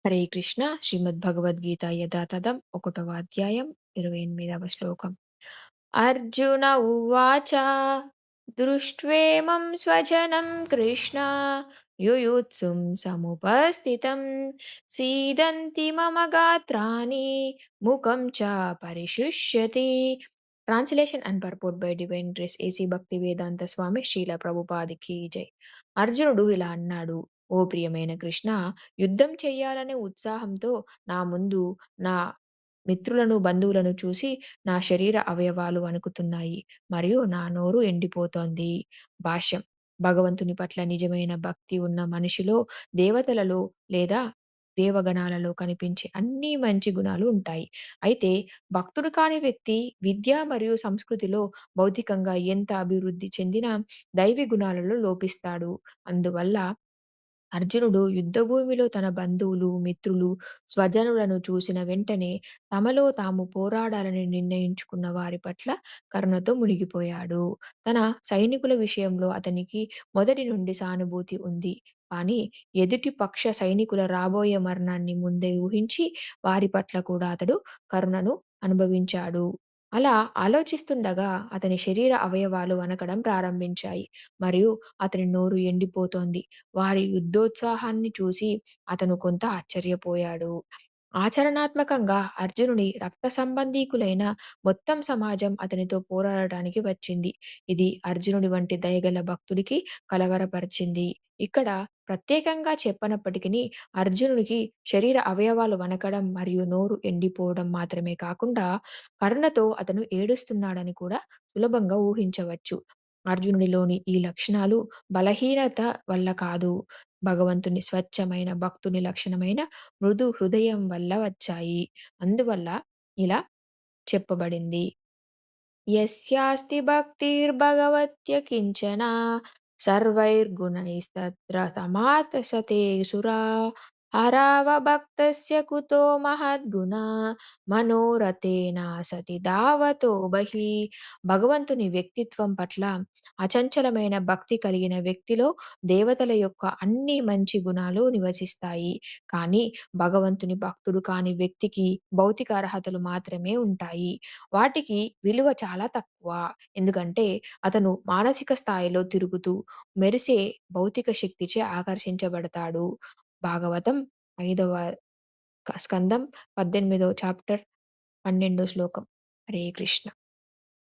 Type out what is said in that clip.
హరే కృష్ణ శ్రీమద్ భగవద్గీత యథాతథం ఒకటవ అధ్యాయం 28వ శ్లోకం. అర్జున ఉవాచ దృష్ట్వేమం స్వజనం కృష్ణ యుయుత్సుం సముపస్థితం సీదంతి మమ గాత్రాని ముఖం చ పరిశుష్యతి. Translation and purport by divine grace AC Bhaktivedanta స్వామి శ్రీల ప్రభుపాదికి జై. అర్జునుడు ఇలా అన్నాడు: ఓ ప్రియమైన కృష్ణ, యుద్ధం చెయ్యాలనే ఉత్సాహంతో నా ముందు నా మిత్రులను, బంధువులను చూసి నా శరీర అవయవాలు వణుకుతున్నాయి మరియు నా నోరు ఎండిపోతోంది. భాష్యం: భగవంతుని పట్ల నిజమైన భక్తి ఉన్న మనిషిలో దేవతలలో లేదా దేవగణాలలో కనిపించే అన్ని మంచి గుణాలు ఉంటాయి. అయితే భక్తుడు కాని వ్యక్తి విద్య మరియు సంస్కృతిలో భౌతికంగా ఎంత అభివృద్ధి చెందినా దైవి గుణాలలో లోపిస్తాడు. అందువల్ల అర్జునుడు యుద్ధభూమిలో తన బంధువులు, మిత్రులు, స్వజనులను చూసిన వెంటనే తమలో తాము పోరాడాలని నిర్ణయించుకున్న వారి పట్ల కరుణతో మునిగిపోయాడు. తన సైనికుల విషయంలో అతనికి మొదటి నుండి సానుభూతి ఉంది. కానీ ఎదుటి పక్ష సైనికుల రాబోయే మరణాన్ని ముందే ఊహించి వారి పట్ల కూడా అతడు కరుణను అనుభవించాడు. అలా ఆలోచిస్తుండగా అతని శరీర అవయవాలు వణకడం ప్రారంభించాయి మరియు అతని నోరు ఎండిపోతోంది. వారి యుద్ధోత్సాహాన్ని చూసి అతను కొంత ఆశ్చర్యపోయాడు. ఆచరణాత్మకంగా అర్జునుని రక్త సంబంధీకులైన మొత్తం సమాజం అతనితో పోరాడటానికి వచ్చింది. ఇది అర్జునుడి వంటి దయగల భక్తుడికి కలవరపరిచింది. ఇక్కడ ప్రత్యేకంగా చెప్పనప్పటికీ అర్జునుడికి శరీర అవయవాలు వణకడం మరియు నోరు ఎండిపోవడం మాత్రమే కాకుండా కరుణతో అతను ఏడుస్తున్నాడని కూడా సులభంగా ఊహించవచ్చు. అర్జునుడిలోని ఈ లక్షణాలు బలహీనత వల్ల కాదు, భగవంతుని స్వచ్ఛమైన భక్తుని లక్షణమైన మృదు హృదయం వల్ల వచ్చాయి. అందువల్ల ఇలా చెప్పబడింది. యస్యాస్తి భక్తిర్భగవత్యకించన సర్వైర్గుణైస్తత్ర తమాతసతే సురా హరావభక్తస్య కుతో మహద్గుణ మనోరథేన సతి ధావతో బహి. భగవంతుని వ్యక్తిత్వం పట్ల అచంచలమైన భక్తి కలిగిన వ్యక్తిలో దేవతల యొక్క అన్ని మంచి గుణాలు నివసిస్తాయి. కానీ భగవంతుని భక్తుడు కాని వ్యక్తికి భౌతిక అర్హతలు మాత్రమే ఉంటాయి. వాటికి విలువ చాలా తక్కువ. ఎందుకంటే అతను మానసిక స్థాయిలో తిరుగుతూ మెరిసే భౌతిక శక్తిచే ఆకర్షించబడతాడు. భాగవతం 5వ స్కందం 18వ చాప్టర్ 12వ శ్లోకం. హరే కృష్ణ.